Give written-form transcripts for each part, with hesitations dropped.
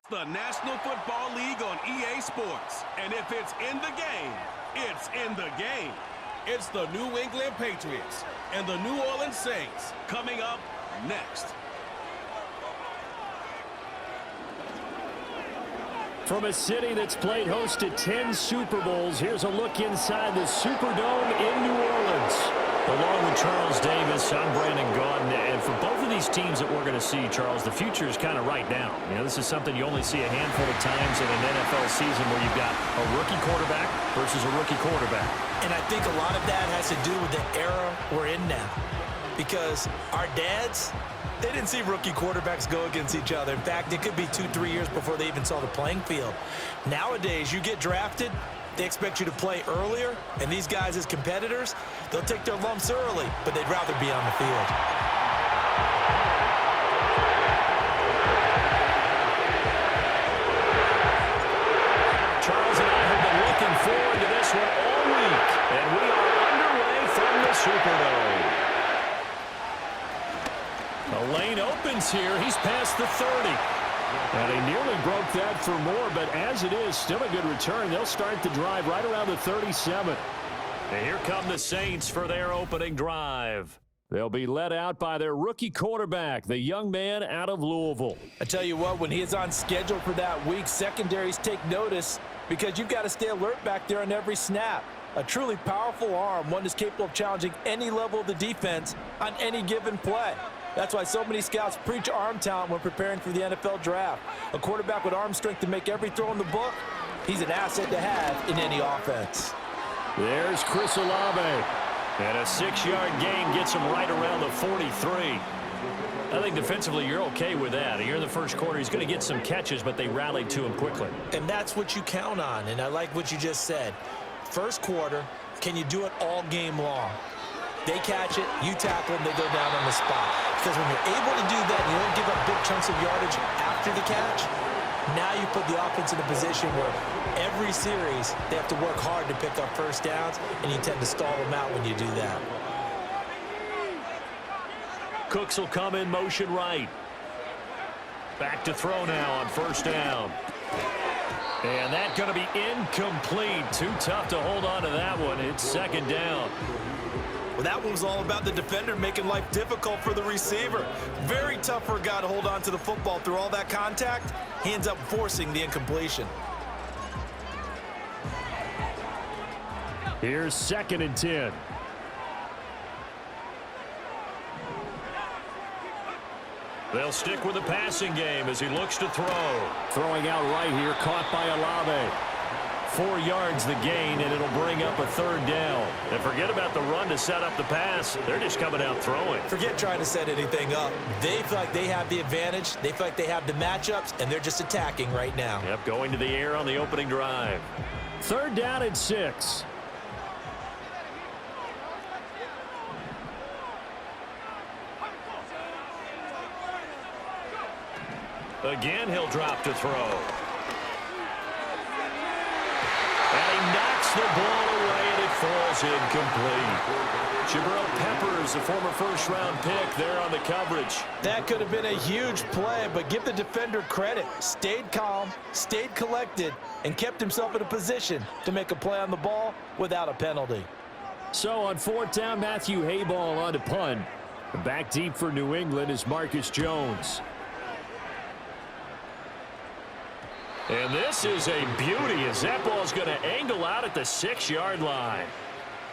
The National Football League on EA Sports. And if it's in the game, it's in the game. It's the New England Patriots and the New Orleans Saints coming up next. From a city that's played host to 10 Super Bowls, here's a look inside the Superdome in New Orleans. Along with Charles Davis, I'm Brandon Gaudin, and for both of these teams that we're going to see, Charles, the future is kind of right now. You know, this is something you only see a handful of times in an NFL season where you've got a rookie quarterback versus a rookie quarterback. And I think a lot of that has to do with the era we're in now, because our dads, they didn't see rookie quarterbacks go against each other. In fact, it could be 2-3 years before they even saw the playing field. Nowadays, you get drafted, they expect you to play earlier, and these guys as competitors, they'll take their lumps early, but they'd rather be on the field. Charles and I have been looking forward to this one all week, and we are underway from the Superdome. The lane opens here. He's past the 30. And he nearly broke that for more, but as it is, still a good return. They'll start the drive right around the 37. And here come the Saints for their opening drive. They'll be led out by their rookie quarterback, the young man out of Louisville. I tell you what, when he is on schedule for that week, secondaries take notice because you've got to stay alert back there on every snap. A truly powerful arm, one that's capable of challenging any level of the defense on any given play. That's why so many scouts preach arm talent when preparing for the NFL draft. A quarterback with arm strength to make every throw in the book, he's an asset to have in any offense. There's Chris Olave. And a 6-yard gain gets him right around the 43. I think defensively you're okay with that. Here in the first quarter, he's going to get some catches, but they rallied to him quickly. And that's what you count on, and I like what you just said. First quarter, can you do it all game long? They catch it, you tackle them, they go down on the spot. Because when you're able to do that, you don't give up big chunks of yardage after the catch, now you put the offense in a position where every series they have to work hard to pick up first downs, and you tend to stall them out when you do that. Cooks will come in motion right. Back to throw now on first down. And that's going to be incomplete. Too tough to hold on to that one. It's second down. Well, that one was all about the defender making life difficult for the receiver. Very tough for a guy to hold on to the football through all that contact. He ends up forcing the incompletion. Here's 2nd and 10. They'll stick with the passing game as he looks to throw. Throwing out right here, caught by Olave. 4 yards the gain, and it'll bring up a third down. And forget about the run to set up the pass. They're just coming out throwing. Forget trying to set anything up. They feel like they have the advantage. They feel like they have the matchups, and they're just attacking right now. Yep, going to the air on the opening drive. 3rd down and 6. Again, he'll drop to throw. And he knocks the ball away, and it falls incomplete. Jabril Peppers, a former first-round pick, there on the coverage. That could have been a huge play, but give the defender credit. Stayed calm, stayed collected, and kept himself in a position to make a play on the ball without a penalty. So on 4th down, Matthew Hayball on to punt. Back deep for New England is Marcus Jones. And this is a beauty as that ball is going to angle out at the 6-yard line.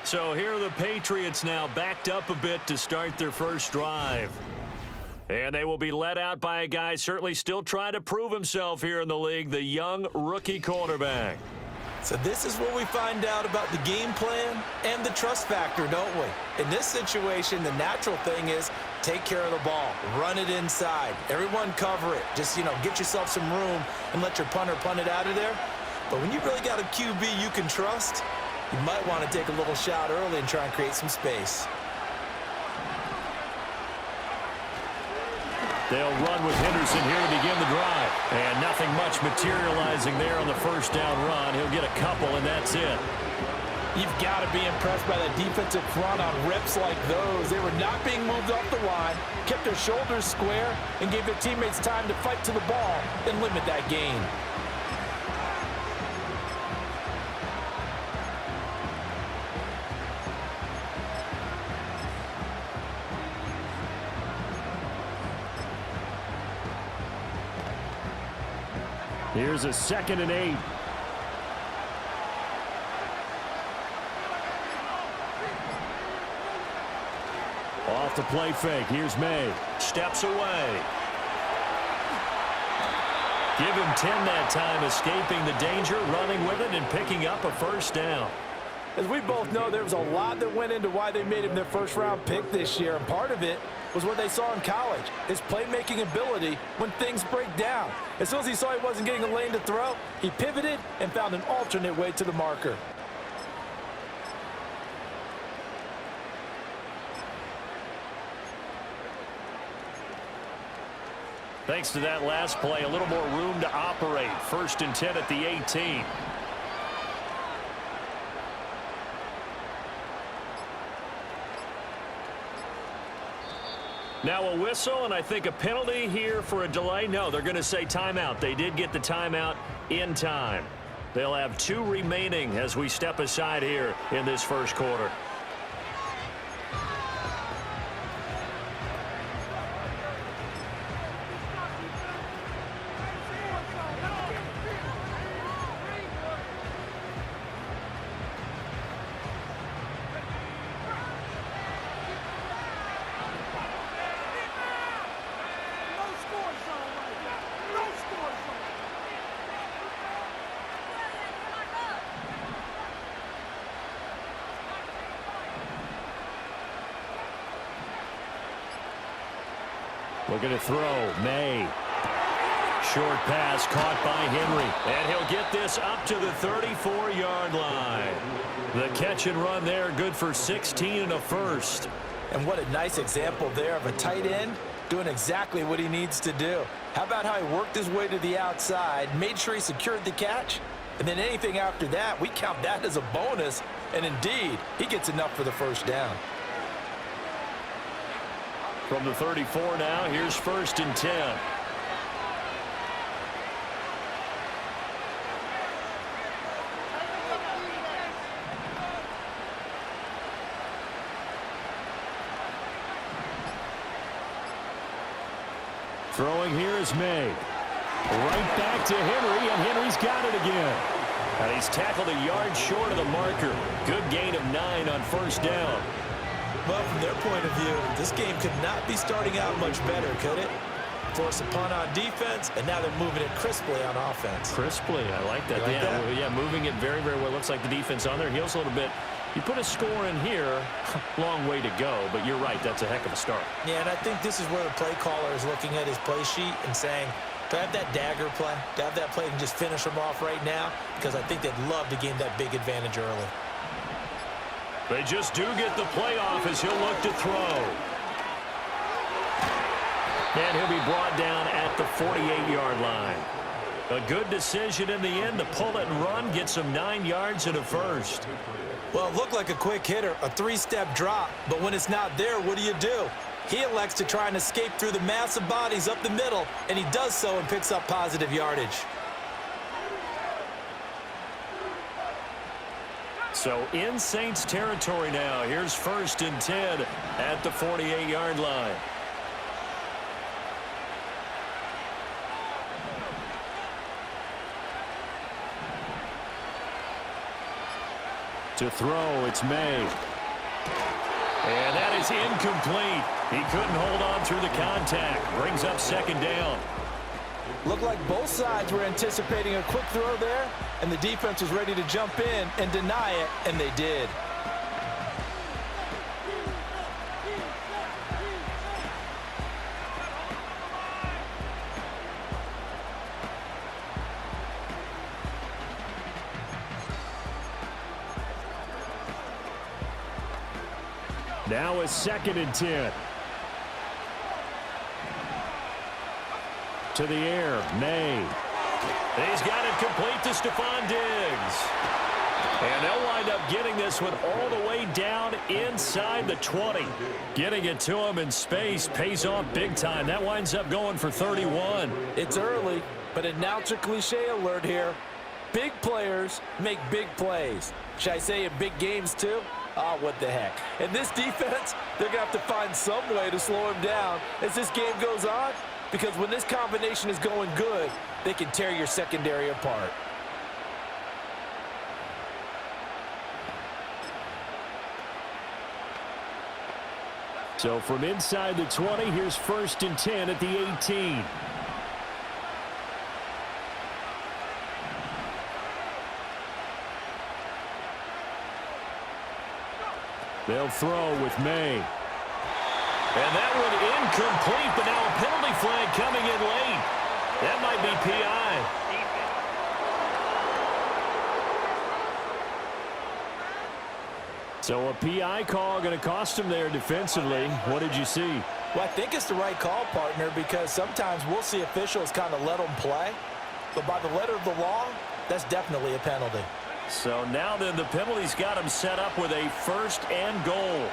So here are the Patriots now backed up a bit to start their first drive. And they will be led out by a guy certainly still trying to prove himself here in the league, the young rookie quarterback. So this is where we find out about the game plan and the trust factor, don't we? In this situation, the natural thing is take care of the ball, run it inside, everyone cover it. Just, get yourself some room and let your punter punt it out of there. But when you really got a QB you can trust, you might want to take a little shot early and try and create some space. They'll run with Henderson here to begin the drive. And nothing much materializing there on the first down run. He'll get a couple, and that's it. You've got to be impressed by that defensive front on reps like those. They were not being moved off the line, kept their shoulders square, and gave their teammates time to fight to the ball and limit that gain. Here's a 2nd and 8. Off the play fake. Here's May. Steps away. Give him 10 that time, escaping the danger, running with it, and picking up a first down. As we both know, there was a lot that went into why they made him their first-round pick this year, and part of it was what they saw in college, his playmaking ability when things break down. As soon as he saw he wasn't getting a lane to throw, he pivoted and found an alternate way to the marker. Thanks to that last play, a little more room to operate. 1st and 10 at the 18. Now a whistle, and I think a penalty here for a delay. No, they're going to say timeout. They did get the timeout in time. They'll have 2 remaining as we step aside here in this first quarter. Looking to throw. May. Short pass caught by Henry. And he'll get this up to the 34-yard line. The catch and run there, good for 16 and a first. And what a nice example there of a tight end doing exactly what he needs to do. How about how he worked his way to the outside, made sure he secured the catch, and then anything after that, we count that as a bonus. And indeed, he gets enough for the first down. From the 34 now, here's 1st and 10. Throwing here is May. Right back to Henry, and Henry's got it again. And he's tackled a yard short of the marker. Good gain of 9 on first down. Well, from their point of view, this game could not be starting out much better, could it? Force a punt on defense, and now they're moving it crisply on offense. Crisply, I like that. Yeah, moving it very, very well. Looks like the defense on their heels a little bit. You put a score in here, long way to go, but you're right, that's a heck of a start. Yeah, and I think this is where the play caller is looking at his play sheet and saying, do I have that dagger play? Do I have that play and just finish them off right now? Because I think they'd love to gain that big advantage early. They just do get the play off as he'll look to throw. And he'll be brought down at the 48-yard line. A good decision in the end to pull it and run, get some 9 yards and a first. Well, it looked like a quick hitter, a 3-step drop, but when it's not there, what do? He elects to try and escape through the massive bodies up the middle, and he does so and picks up positive yardage. So in Saints territory now. Here's 1st and 10 at the 48-yard line. To throw, it's May. And that is incomplete. He couldn't hold on through the contact. Brings up 2nd down. Looked like both sides were anticipating a quick throw there, and the defense was ready to jump in and deny it, and they did. Now a 2nd and 10. To the air, May. He's got it complete to Stephon Diggs. And they'll wind up getting this one all the way down inside the 20. Getting it to him in space pays off big time. That winds up going for 31. It's early, but announcer cliche alert here. Big players make big plays. Should I say in big games too? Oh, what the heck. And this defense, they're going to have to find some way to slow him down as this game goes on, because when this combination is going good, they can tear your secondary apart. So from inside the 20, here's 1st and 10 at the 18. They'll throw with May. And that one incomplete, but now a penalty flag coming in late. That might be PI. So a PI call going to cost him there defensively. What did you see? Well, I think it's the right call, partner, because sometimes we'll see officials kind of let them play. But by the letter of the law, that's definitely a penalty. So now then the penalty's got him set up with a 1st and goal.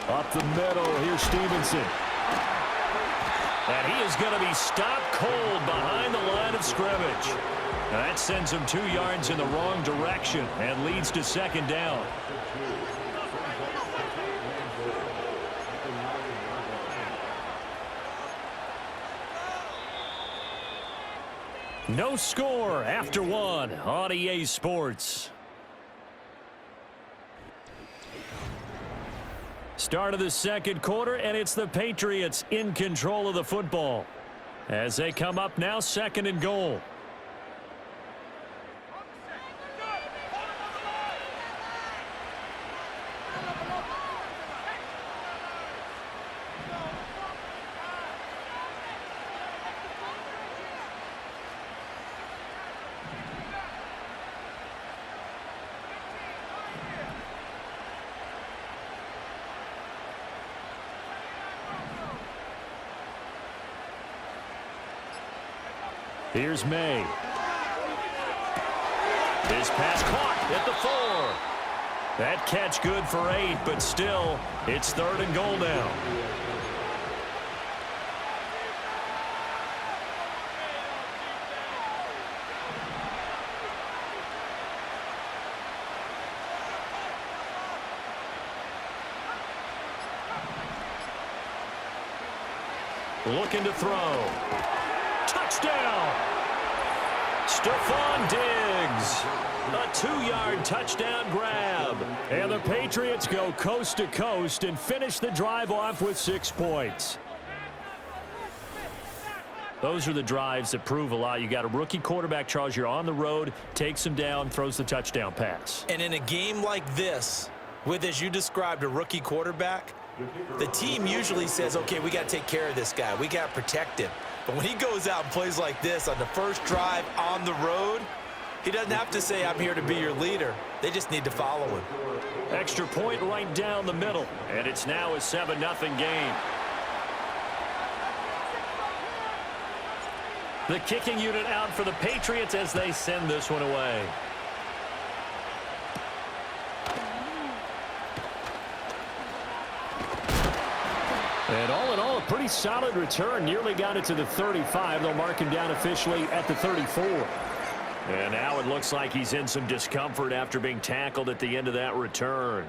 Up the middle, here's Stevenson. And he is going to be stopped cold behind the line of scrimmage. Now that sends him 2 yards in the wrong direction and leads to 2nd down. No score after 1 on EA Sports. Start of the 2nd quarter, and it's the Patriots in control of the football as they come up now 2nd and goal. Here's May. His pass caught at the 4. That catch good for 8, but still, it's 3rd and goal now. Looking to throw. Touchdown! Stephon Diggs. A 2-yard touchdown grab. And the Patriots go coast to coast and finish the drive off with 6 points. Those are the drives that prove a lot. You got a rookie quarterback, Charles. You're on the road, takes him down, throws the touchdown pass. And in a game like this, with, as you described, a rookie quarterback, the team usually says, okay, we got to take care of this guy. We got to protect him. But when he goes out and plays like this on the first drive on the road, he doesn't have to say, I'm here to be your leader. They just need to follow him. Extra point right down the middle. And it's now a 7-0 game. The kicking unit out for the Patriots as they send this one away. And all in all, a pretty solid return. Nearly got it to the 35. They'll mark him down officially at the 34. And now it looks like he's in some discomfort after being tackled at the end of that return.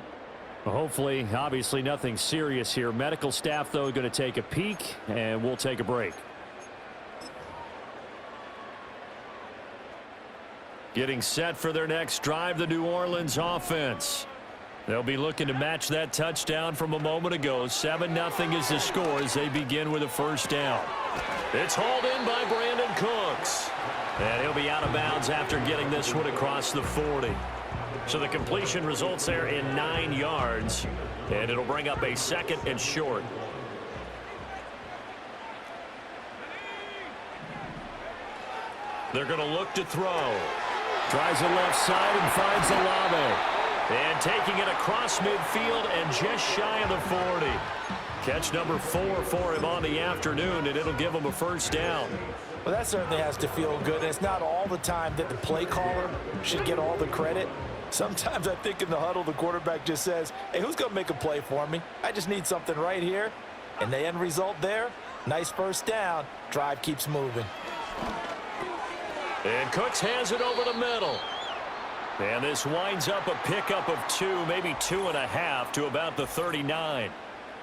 Well, hopefully, obviously nothing serious here. Medical staff, though, going to take a peek, and we'll take a break. Getting set for their next drive, the New Orleans offense. They'll be looking to match that touchdown from a moment ago. 7-0 is the score as they begin with a first down. It's hauled in by Brandon Cooks. And he'll be out of bounds after getting this one across the 40. So the completion results there in 9 yards. And it'll bring up a 2nd and short. They're going to look to throw. Tries the left side and finds Olave. And taking it across midfield and just shy of the 40. Catch number 4 for him on the afternoon, and it'll give him a first down. Well, that certainly has to feel good. And it's not all the time that the play caller should get all the credit. Sometimes I think in the huddle, the quarterback just says, hey, who's going to make a play for me? I just need something right here. And the end result there, nice first down. Drive keeps moving. And Cooks has it over the middle. And this winds up a pickup of 2, maybe 2.5 to about the 39.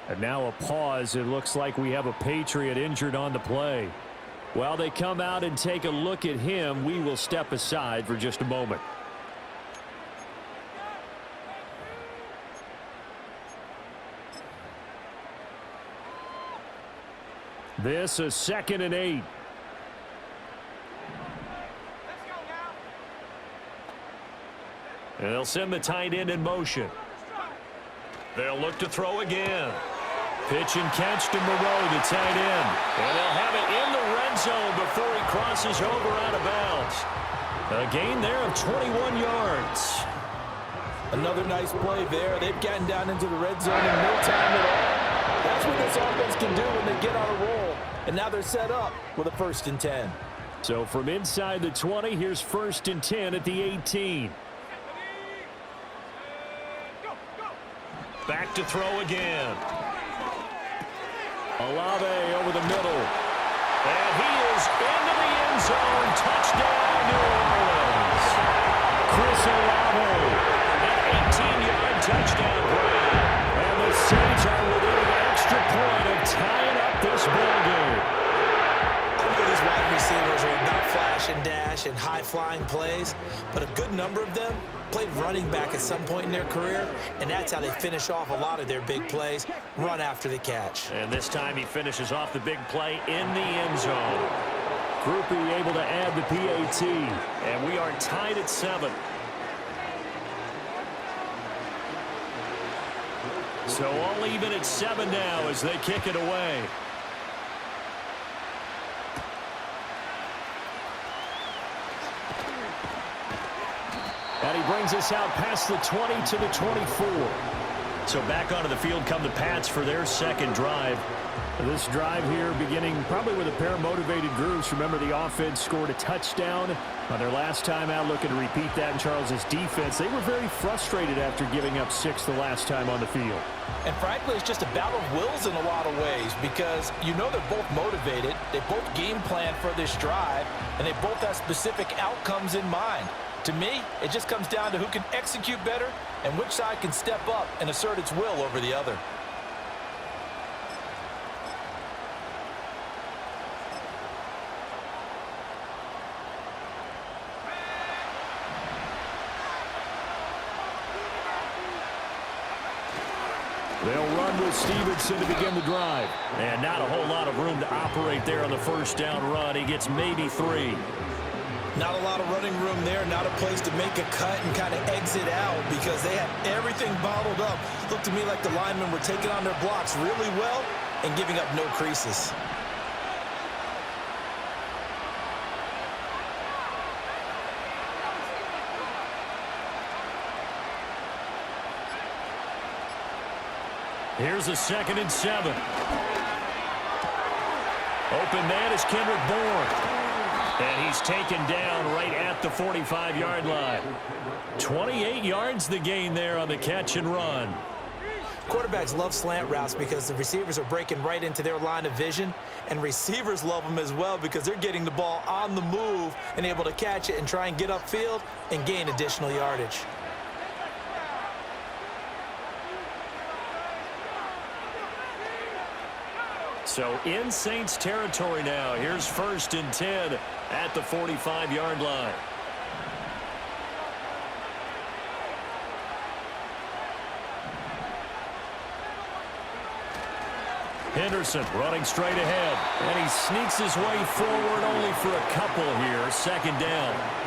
And now a pause. It looks like we have a Patriot injured on the play. While they come out and take a look at him, we will step aside for just a moment. This is 2nd and 8. And they'll send the tight end in motion. They'll look to throw again. Pitch and catch to Moreau, the tight end. And they'll have it in the red zone before he crosses over out of bounds. A gain there of 21 yards. Another nice play there. They've gotten down into the red zone in no time at all. That's what this offense can do when they get on a roll. And now they're set up with a 1st and 10. So from inside the 20, here's 1st and 10 at the 18. Back to throw again. Olave over the middle. And he is into the end zone. Touchdown, New Orleans. Chris Olave. An 18-yard touchdown play. And the Saints are within an extra point of tying up this ball game. I know these wide receivers are about flash and dash and high-flying plays, but a good number of them played running back at some point in their career, and that's how they finish off a lot of their big plays, run after the catch. And this time he finishes off the big play in the end zone. Groupie able to add the PAT. And we are tied at 7. So all even at 7 now as they kick it away. And he brings us out past the 20 to the 24. So back onto the field come the Pats for their 2nd drive. This drive here beginning probably with a pair of motivated groups. Remember, the offense scored a touchdown on their last time out, looking to repeat that in Charles's defense. They were very frustrated after giving up 6 the last time on the field. And frankly, it's just a battle of wills in a lot of ways because you know they're both motivated, they both game plan for this drive, and they both have specific outcomes in mind. To me, it just comes down to who can execute better and which side can step up and assert its will over the other. They'll run with Stevenson to begin the drive. And not a whole lot of room to operate there on the 1st down run. He gets maybe 3. Not a lot of running room there, not a place to make a cut and kind of exit out because they have everything bottled up. Looked to me like the linemen were taking on their blocks really well and giving up no creases. Here's a 2nd and 7. Open man is Kendrick Bourne. And he's taken down right at the 45-yard line. 28 yards the gain there on the catch and run. Quarterbacks love slant routes because the receivers are breaking right into their line of vision, and receivers love them as well because they're getting the ball on the move and able to catch it and try and get upfield and gain additional yardage. So in Saints territory now. Here's 1st and 10 at the 45-yard line. Henderson running straight ahead. And he sneaks his way forward only for a couple here. 2nd down.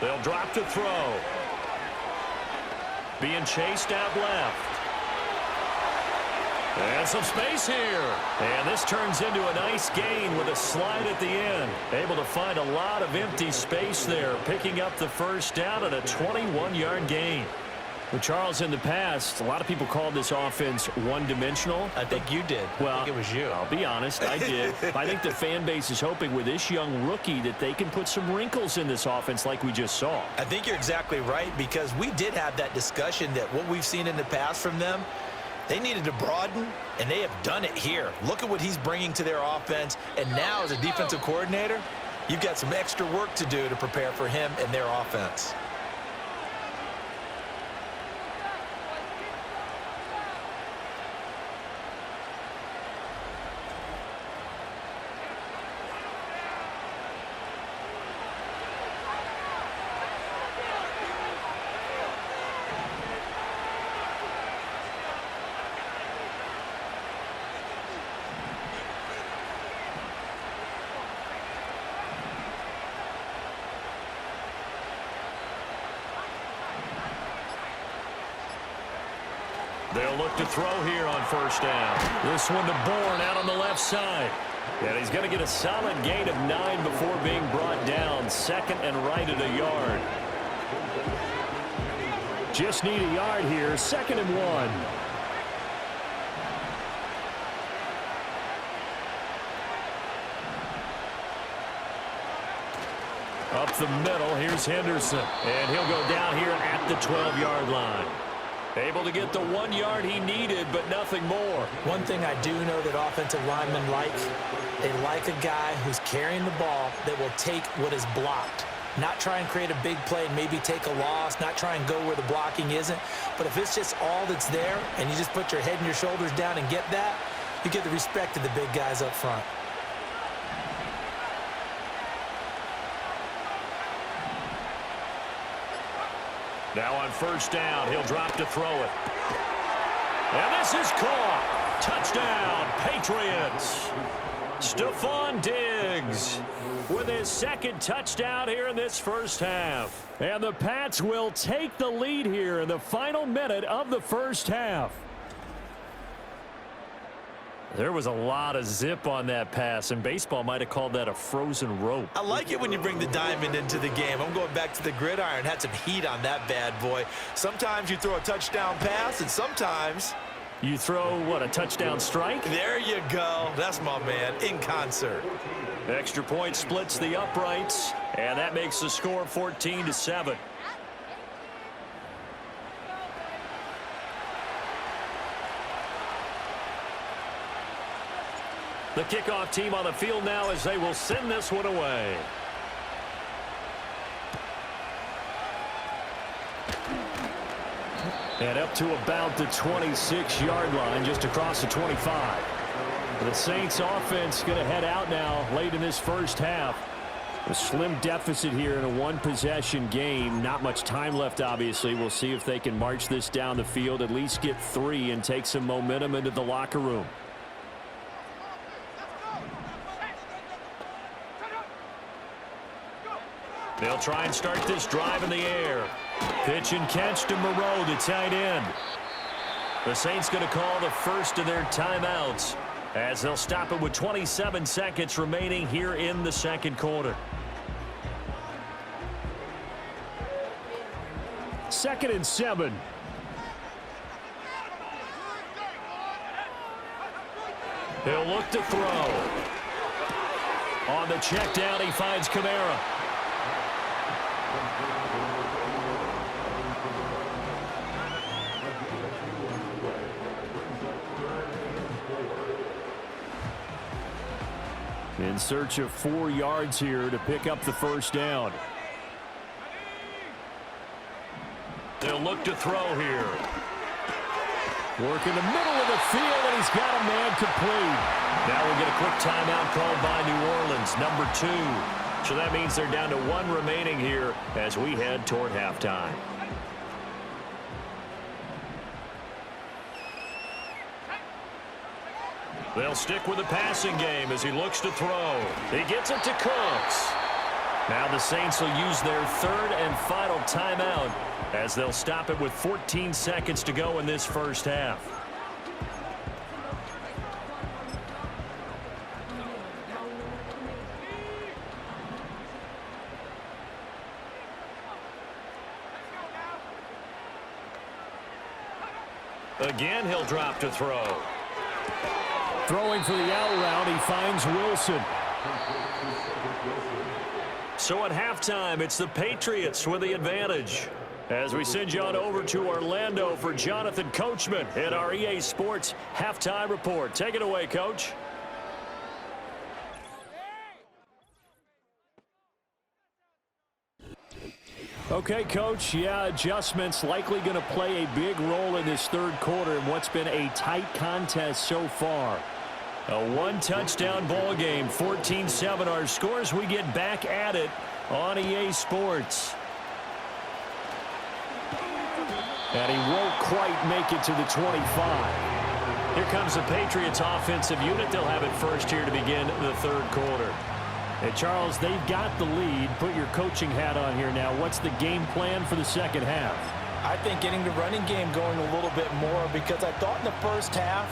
They'll drop to throw. Being chased out left. And some space here. And this turns into a nice gain with a slide at the end. Able to find a lot of empty space there, picking up the first down and a 21-yard gain. Well, Charles, in the past, a lot of people called this offense one-dimensional. I think you did. Well, I think it was you. I'll be honest, I did. I think the fan base is hoping with this young rookie that they can put some wrinkles in this offense like we just saw. I think you're exactly right, because we did have that discussion that what we've seen in the past from them, they needed to broaden, and they have done it here. Look at what he's bringing to their offense, and now as a defensive coordinator, you've got some extra work to do to prepare for him and their offense. They'll look to throw here on first down. This one to Bourne out on the left side. And he's going to get a solid gain of 9 before being brought down. Second and right at a yard. Just need a yard here. 2nd and 1. Up the middle, here's Henderson. And he'll go down here at the 12-yard line. Able to get the 1 yard he needed, but nothing more. One thing I do know that offensive linemen like, they like a guy who's carrying the ball that will take what is blocked. Not try and create a big play and maybe take a loss, not try and go where the blocking isn't. But if it's just all that's there and you just put your head and your shoulders down and get that, you get the respect of the big guys up front. Now on first down, he'll drop to throw it. And this is caught. Touchdown, Patriots. Stephon Diggs with his second touchdown here in this first half. And the Pats will take the lead here in the final minute of the first half. There was a lot of zip on that pass, and baseball might have called that a frozen rope. I like it when you bring the diamond into the game. I'm going back to the gridiron. Had some heat on that bad boy. Sometimes you throw a touchdown pass, and sometimes you throw, what, a touchdown strike? There you go. That's my man, in concert. Extra point splits the uprights, and that makes the score 14-7. The kickoff team on the field now as they will send this one away. And up to about the 26-yard line, just across the 25. The Saints offense going to head out now late in this first half. A slim deficit here in a one-possession game. Not much time left, obviously. We'll see if they can march this down the field, at least get 3 and take some momentum into the locker room. They'll try and start this drive in the air. Pitch and catch to Moreau, the tight end. The Saints going to call the first of their timeouts as they'll stop it with 27 seconds remaining here in the second quarter. 2nd and 7. He'll look to throw. On the check down, he finds Kamara. In search of 4 yards here to pick up the first down. They'll look to throw here. Work in the middle of the field, and he's got a man complete. Now we'll get a quick timeout called by New Orleans, number 2. So that means they're down to 1 remaining here as we head toward halftime. They'll stick with the passing game as he looks to throw. He gets it to Cooks. Now the Saints will use their third and final timeout as they'll stop it with 14 seconds to go in this first half. Again, he'll drop to throw. Throwing for the out route, he finds Wilson. So at halftime, it's the Patriots with the advantage. As we send you on over to Orlando for Jonathan Coachman at our EA Sports Halftime Report. Take it away, Coach. Okay, Coach, yeah, adjustments likely going to play a big role in this third quarter in what's been a tight contest so far. A one-touchdown ball game, 14-7 our scores. We get back at it on EA Sports. And he won't quite make it to the 25. Here comes the Patriots offensive unit. They'll have it first here to begin the third quarter. Hey, Charles, they've got the lead. Put your coaching hat on here now. What's the game plan for the second half? I think getting the running game going a little bit more, because I thought in the first half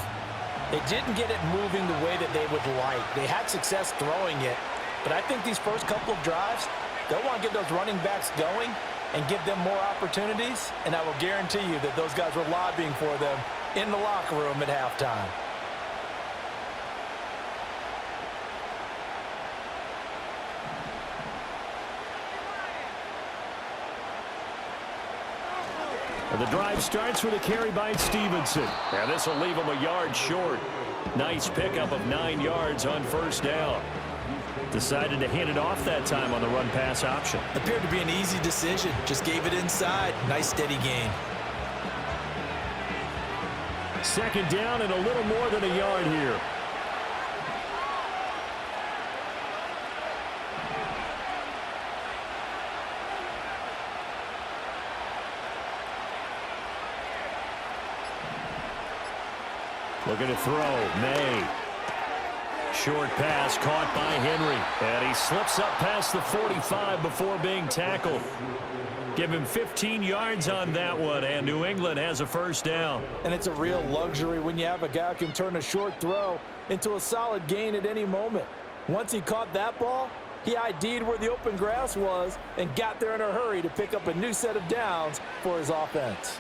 they didn't get it moving the way that they would like. They had success throwing it, but I think these first couple of drives, they'll want to get those running backs going and give them more opportunities, and I will guarantee you that those guys were lobbying for them in the locker room at halftime. And the drive starts with a carry by Stevenson. And this will leave him a yard short. Nice pickup of 9 yards on first down. Decided to hand it off that time on the run-pass option. Appeared to be an easy decision. Just gave it inside. Nice steady gain. Second down and a little more than a yard here. Looking to throw. May. Short pass caught by Henry. And he slips up past the 45 before being tackled. Give him 15 yards on that one, and New England has a first down. And it's a real luxury when you have a guy who can turn a short throw into a solid gain at any moment. Once he caught that ball, he ID'd where the open grass was and got there in a hurry to pick up a new set of downs for his offense.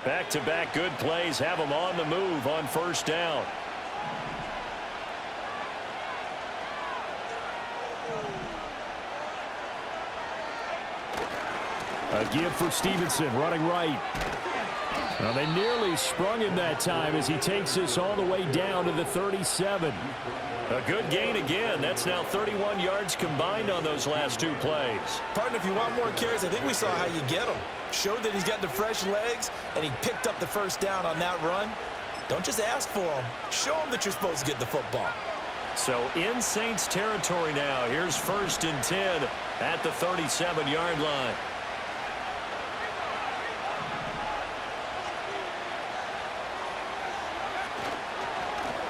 Back-to-back good plays have them on the move on first down. A give for Stevenson, running right. Well, they nearly sprung him that time as he takes this all the way down to the 37. A good gain again. That's now 31 yards combined on those last two plays. Partner, if you want more carries, I think we saw how you get them. Showed that he's got the fresh legs, and he picked up the first down on that run. Don't just ask for them. Show them that you're supposed to get the football. So in Saints territory now. Here's 1st and 10 at the 37-yard line.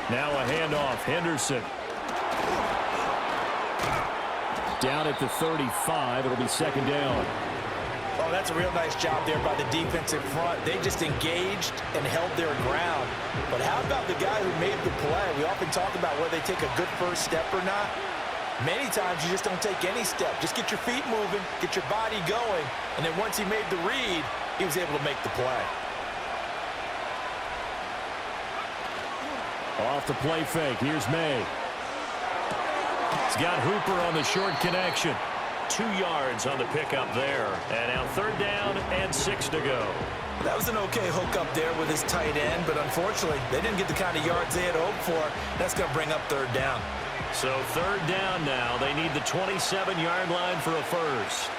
Now a handoff. Henderson. Down at the 35. It'll be second down. Oh, that's a real nice job there by the defensive front. They just engaged and held their ground. But how about the guy who made the play? We often talk about whether they take a good first step or not. Many times you just don't take any step. Just get your feet moving, get your body going, and then once he made the read, he was able to make the play. Off the play fake. Here's May. He's got Hooper on the short connection. 2 yards on the pickup there. And now 3rd down and 6 to go. That was an okay hook up there with his tight end, but unfortunately, they didn't get the kind of yards they had hoped for. That's going to bring up 3rd down. So 3rd down now. They need the 27-yard line for a first.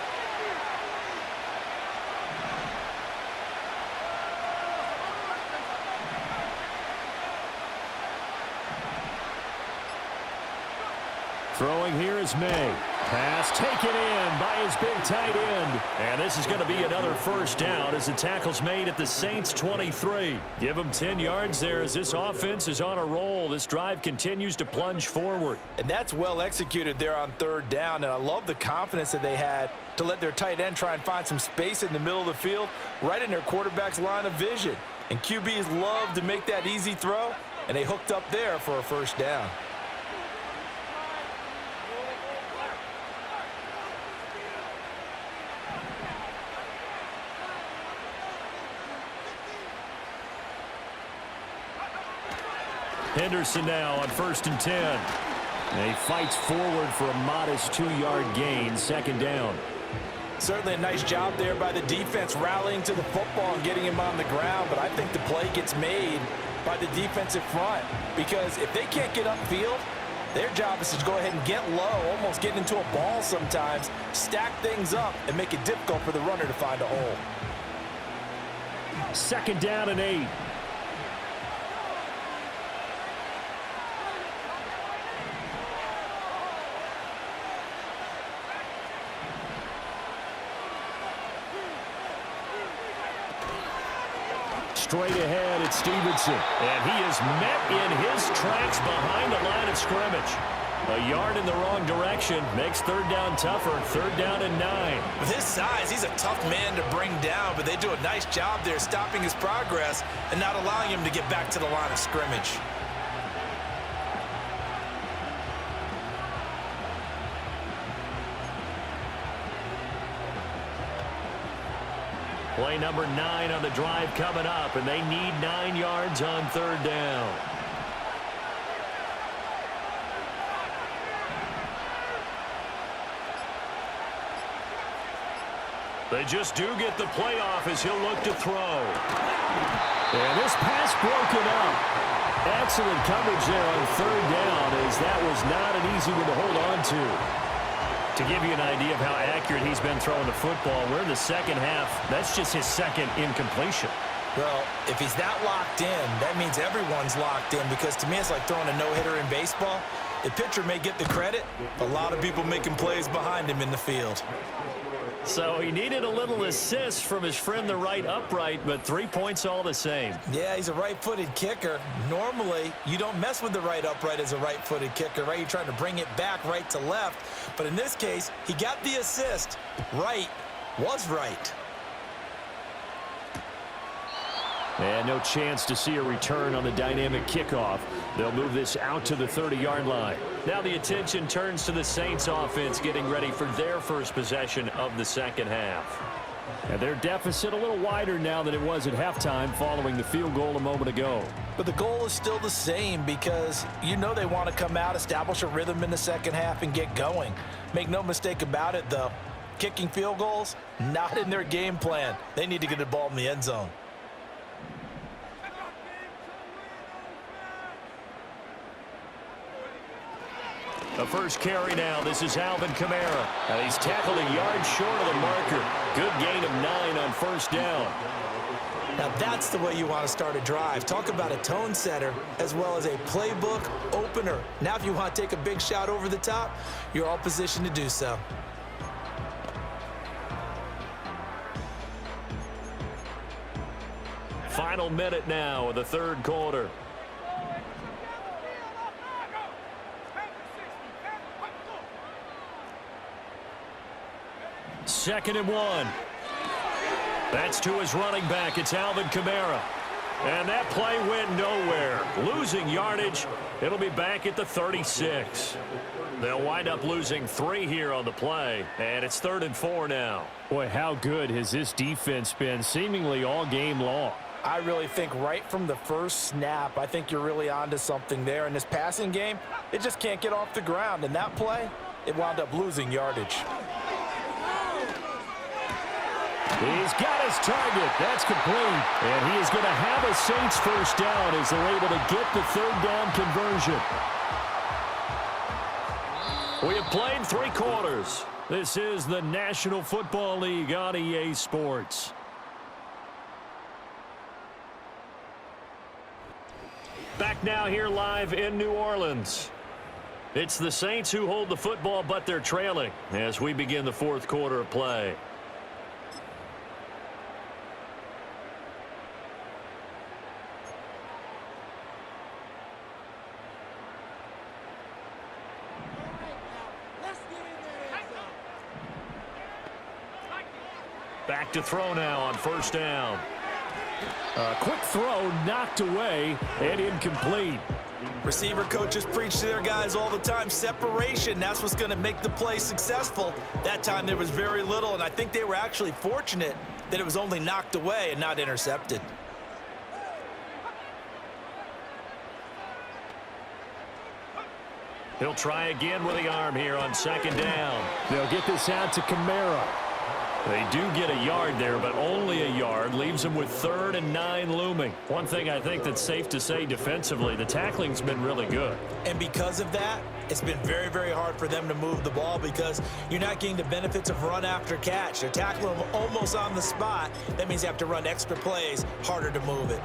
Throwing here is May. Pass taken in by his big tight end. And this is going to be another first down as the tackle's made at the Saints 23. Give them 10 yards there as this offense is on a roll. This drive continues to plunge forward. And that's well executed there on third down. And I love the confidence that they had to let their tight end try and find some space in the middle of the field, right in their quarterback's line of vision. And QBs love to make that easy throw, and they hooked up there for a first down. Henderson now on 1st and 10. And he fights forward for a modest 2-yard gain, second down. Certainly a nice job there by the defense rallying to the football and getting him on the ground, but I think the play gets made by the defensive front because if they can't get upfield, their job is to go ahead and get low, almost get into a ball sometimes, stack things up, and make it difficult for the runner to find a hole. Second down and 8. Straight ahead, it's Stevenson. And he is met in his tracks behind the line of scrimmage. A yard in the wrong direction makes third down tougher. Third down and 9. With his size, he's a tough man to bring down, but they do a nice job there stopping his progress and not allowing him to get back to the line of scrimmage. Play number 9 on the drive coming up, and they need 9 yards on third down. They just do get the playoff as he'll look to throw. And this pass broken up. Excellent coverage there on third down as that was not an easy one to hold on to. To give you an idea of how accurate he's been throwing the football, we're in the second half. That's just his second incompletion. Well, if he's that locked in, that means everyone's locked in because to me it's like throwing a no-hitter in baseball. The pitcher may get the credit, a lot of people making plays behind him in the field. So he needed a little assist from his friend the right upright, but 3 points all the same. Yeah, he's a right-footed kicker. Normally, you don't mess with the right upright as a right-footed kicker, right? You're trying to bring it back right to left. But in this case, he got the assist. Right was right. And no chance to see a return on the dynamic kickoff. They'll move this out to the 30-yard line. Now the attention turns to the Saints offense getting ready for their first possession of the second half. And their deficit a little wider now than it was at halftime following the field goal a moment ago. But the goal is still the same because you know they want to come out, establish a rhythm in the second half, and get going. Make no mistake about it, though. Kicking field goals, not in their game plan. They need to get the ball in the end zone. The first carry now. This is Alvin Kamara. And he's tackled a yard short of the marker. Good gain of 9 on first down. Now that's the way you want to start a drive. Talk about a tone setter as well as a playbook opener. Now if you want to take a big shot over the top, you're all positioned to do so. Final minute now of the third quarter. Second and 1. That's to his running back. It's Alvin Kamara. And that play went nowhere. Losing yardage. It'll be back at the 36. They'll wind up losing 3 here on the play. And it's 3rd and 4 now. Boy, how good has this defense been seemingly all game long? I really think right from the first snap, I think you're really onto something there. In this passing game, it just can't get off the ground. And that play, it wound up losing yardage. He's got his target. That's complete. And he is going to have a Saints first down as they're able to get the third down conversion. We have played 3 quarters. This is the National Football League on EA Sports. Back now here live in New Orleans. It's the Saints who hold the football, but they're trailing as we begin the fourth quarter of play. Back to throw now on first down. A quick throw knocked away and incomplete. Receiver coaches preach to their guys all the time. Separation, that's what's going to make the play successful. That time there was very little, and I think they were actually fortunate that it was only knocked away and not intercepted. He'll try again with the arm here on second down. They'll get this out to Kamara. They do get a yard there, but only a yard. Leaves them with 3rd and 9 looming. One thing I think that's safe to say defensively, the tackling's been really good. And because of that, it's been very, very hard for them to move the ball because you're not getting the benefits of run after catch. They're tackling them almost on the spot. That means you have to run extra plays, harder to move it.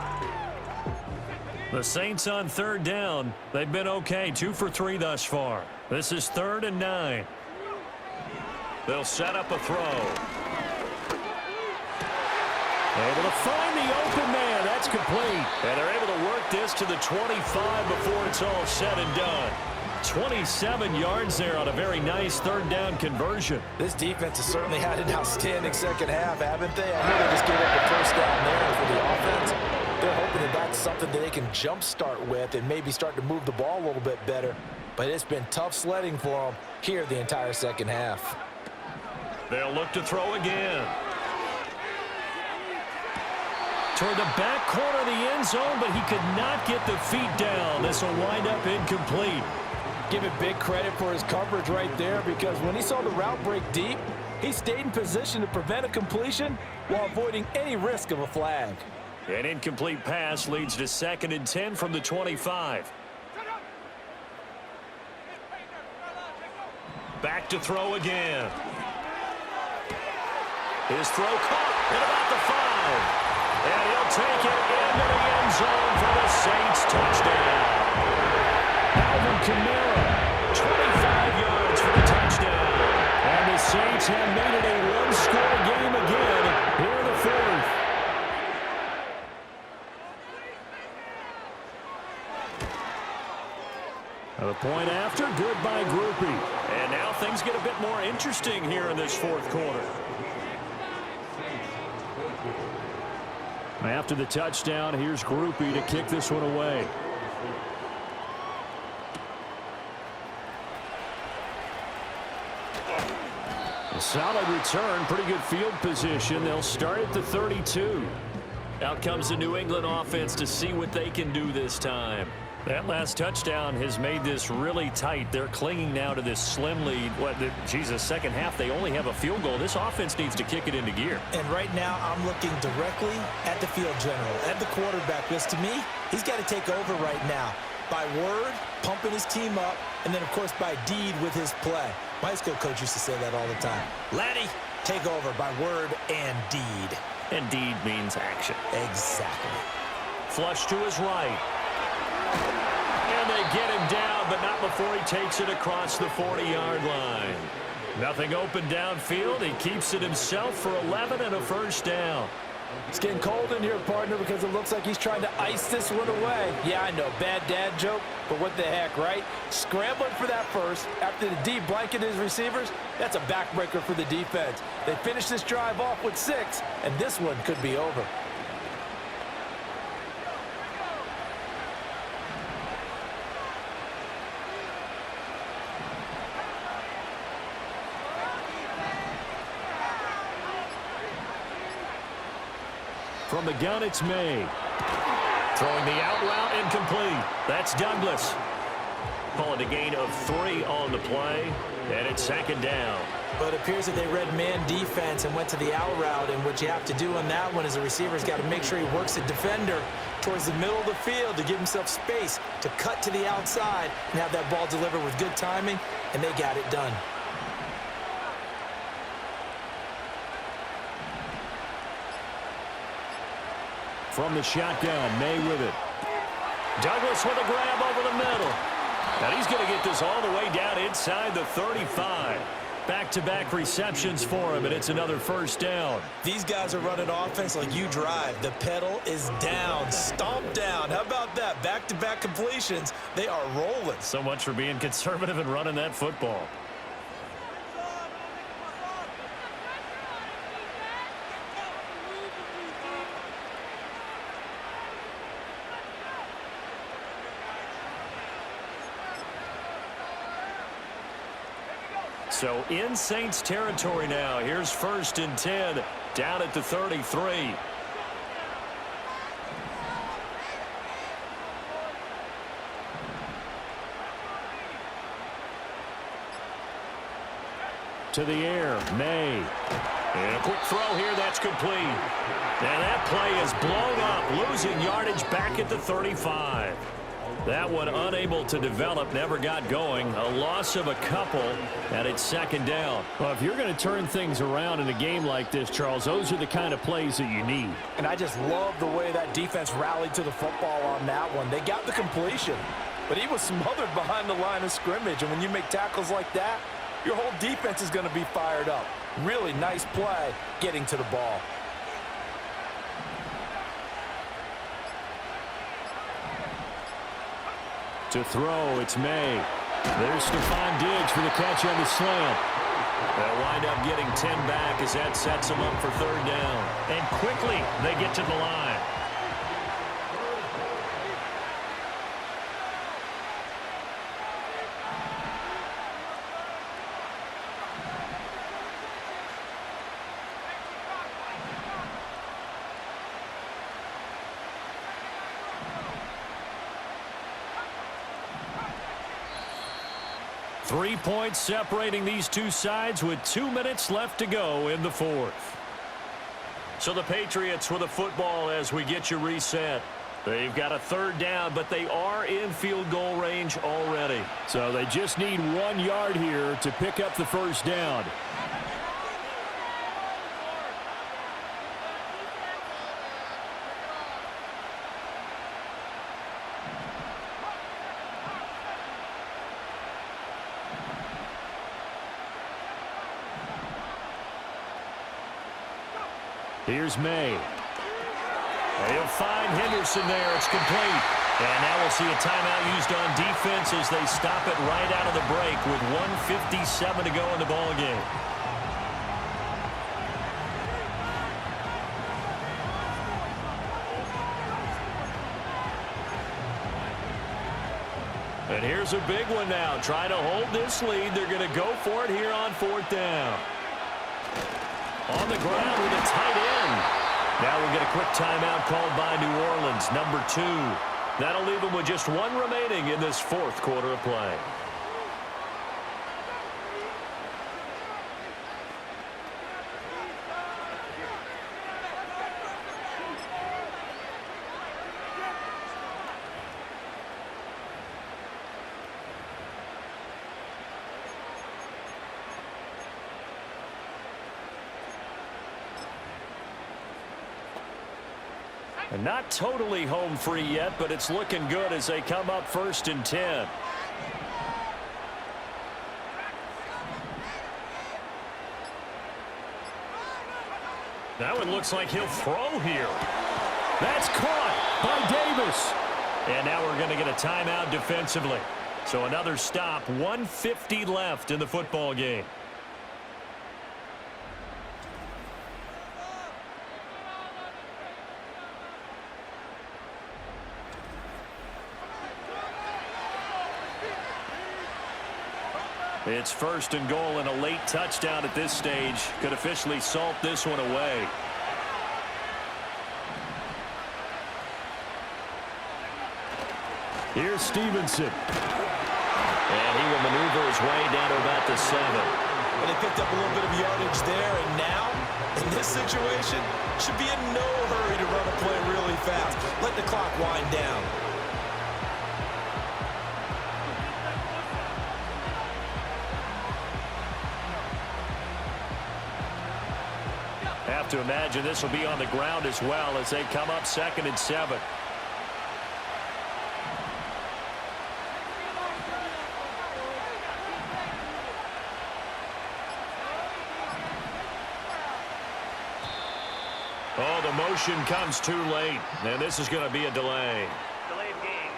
The Saints on 3rd down. They've been okay, 2 for 3 thus far. This is 3rd and 9. They'll set up a throw. Able to find the open man. That's complete. And they're able to work this to the 25 before it's all said and done. 27 yards there on a very nice 3rd down conversion. This defense has certainly had an outstanding second half, haven't they? I know they just gave up the first down there for the offense. They're hoping that that's something that they can jumpstart with and maybe start to move the ball a little bit better. But it's been tough sledding for them here the entire second half. They'll look to throw again. Toward the back corner of the end zone, but he could not get the feet down. This will wind up incomplete. Give it big credit for his coverage right there because when he saw the route break deep, he stayed in position to prevent a completion while avoiding any risk of a flag. An incomplete pass leads to 2nd and 10 from the 25. Back to throw again. His throw caught at about the 5. And he'll take it into the end zone for the Saints touchdown. Alvin Kamara, 25 yards for the touchdown. And the Saints have made it a one-score game again here in the 4th. A point after, good by Groupie. And now things get a bit more interesting here in this 4th quarter. After the touchdown, here's Groupie to kick this one away. A solid return, pretty good field position. They'll start at the 32. Out comes the New England offense to see what they can do this time. That last touchdown has made this really tight. They're clinging now to this slim lead. Second half, they only have a field goal. This offense needs to kick it into gear. And right now, I'm looking directly at the field general, at the quarterback, because to me, he's got to take over right now. By word, pumping his team up, and then, of course, by deed with his play. My high school coach used to say that all the time. Laddie, take over by word and deed. And deed means action. Exactly. Flush to his right. And they get him down, but not before he takes it across the 40-yard line. Nothing open downfield. He keeps it himself for 11 and a first down. It's getting cold in here, partner, because it looks like he's trying to ice this one away. Yeah, I know, bad dad joke, but what the heck, right? Scrambling for that first after the D blanketed his receivers. That's a backbreaker for the defense. They finish this drive off with 6, and this one could be over. From the gun, it's May. Throwing the out route incomplete. That's Douglas. Calling a gain of 3 on the play, and it's 2nd down. But it appears that they read man defense and went to the out route, and what you have to do on that one is the receiver's got to make sure he works the defender towards the middle of the field to give himself space to cut to the outside and have that ball delivered with good timing, and they got it done. From the shotgun, May with it. Douglas with a grab over the middle. And he's going to get this all the way down inside the 35. Back-to-back receptions for him, and it's another first down. These guys are running offense like you drive. The pedal is down, stomp down. How about that? Back-to-back completions. They are rolling. So much for being conservative and running that football. So in Saints territory now. Here's 1st and 10 down at the 33. To the air, May. And a quick throw here, that's complete. And that play is blown up, losing yardage back at the 35. That one unable to develop, never got going. A loss of a couple, and it's 2nd down. Well, if you're going to turn things around in a game like this, Charles, those are the kind of plays that you need. And I just love the way that defense rallied to the football on that one. They got the completion, but he was smothered behind the line of scrimmage. And when you make tackles like that, your whole defense is going to be fired up. Really nice play getting to the ball. To throw, it's May. There's Stephon Diggs for the catch on the slant. They'll wind up getting 10 back as that sets them up for 3rd down. And quickly, they get to the line. Three points separating these two sides with 2 minutes left to go in the 4th. So the Patriots with the football as we get you reset. They've got a 3rd down, but they are in field goal range already. So they just need 1 yard here to pick up the 1st down. Here's May. They'll find Henderson there. It's complete. And now we'll see a timeout used on defense as they stop it right out of the break with 1:57 to go in the ball game. And here's a big one now. Trying to hold this lead. They're going to go for it here on 4th down. On the ground with a tight end. Now we'll get a quick timeout called by New Orleans, number 2. That'll leave them with just 1 remaining in this 4th quarter of play. And not totally home free yet, but it's looking good as they come up 1st and 10. That one looks like he'll throw here. That's caught by Davis. And now we're going to get a timeout defensively. So another stop, 1:50 left in the football game. It's 1st and goal, and a late touchdown at this stage could officially salt this one away. Here's Stevenson. And he will maneuver his way down to about the 7. But they picked up a little bit of yardage there, and now, in this situation, should be in no hurry to run a play really fast. Let the clock wind down. Have to imagine this will be on the ground as well as they come up 2nd and 7. the motion comes too late, and this is going to be a delay. Delay of game.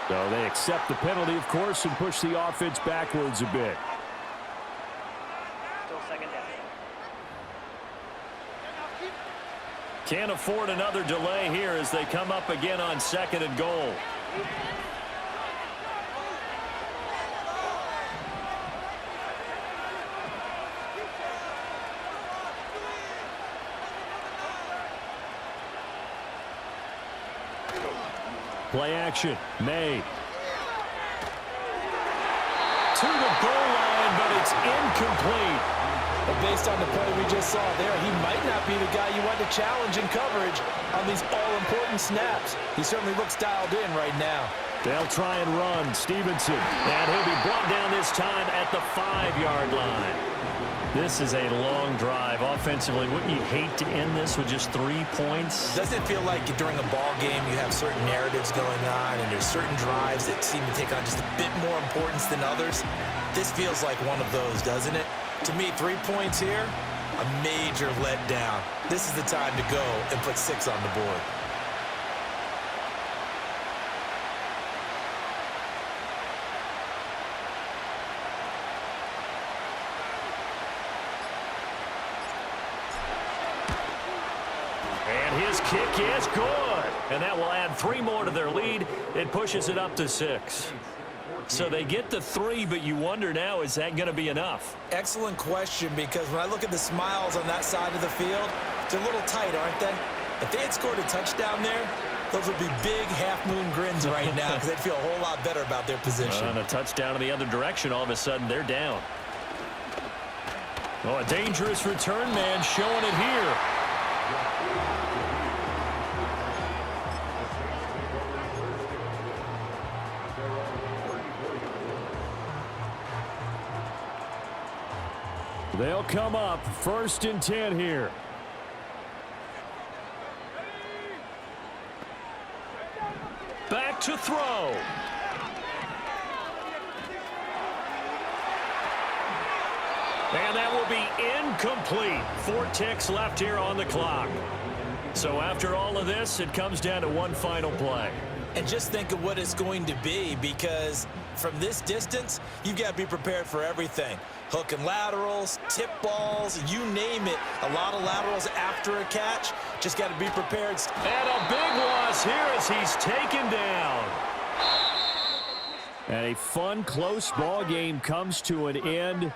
So they accept the penalty, of course, and push the offense backwards a bit. Still second down. Can't afford another delay here as they come up again on 2nd and goal. Play action. May. To the goal line, but it's incomplete. But based on the play we just saw there, he might not be the guy you want to challenge in coverage on these all-important snaps. He certainly looks dialed in right now. They'll try and run. Stevenson. And he'll be brought down this time at the 5-yard line. This is a long drive. Offensively, wouldn't you hate to end this with just 3 points? Doesn't it feel like during a ball game you have certain narratives going on and there's certain drives that seem to take on just a bit more importance than others? This feels like one of those, doesn't it? To me, 3 points here, a major letdown. This is the time to go and put 6 on the board. And his kick is good. And that will add 3 more to their lead. It pushes it up to 6. So they get the 3, but you wonder now, is that going to be enough? Excellent question, because when I look at the smiles on that side of the field, they're a little tight, aren't they? If they had scored a touchdown there, those would be big half-moon grins right now because they'd feel a whole lot better about their position. And a touchdown in the other direction, all of a sudden they're down. Oh, a dangerous return man showing it here. They'll come up 1st and 10 here. Back to throw. And that will be incomplete. 4 ticks left here on the clock. So after all of this, it comes down to one final play. And just think of what it's going to be, because from this distance, you've got to be prepared for everything. Hook and laterals, tip balls, you name it. A lot of laterals after a catch. Just got to be prepared. And a big loss here as he's taken down. And a fun, close ball game comes to an end.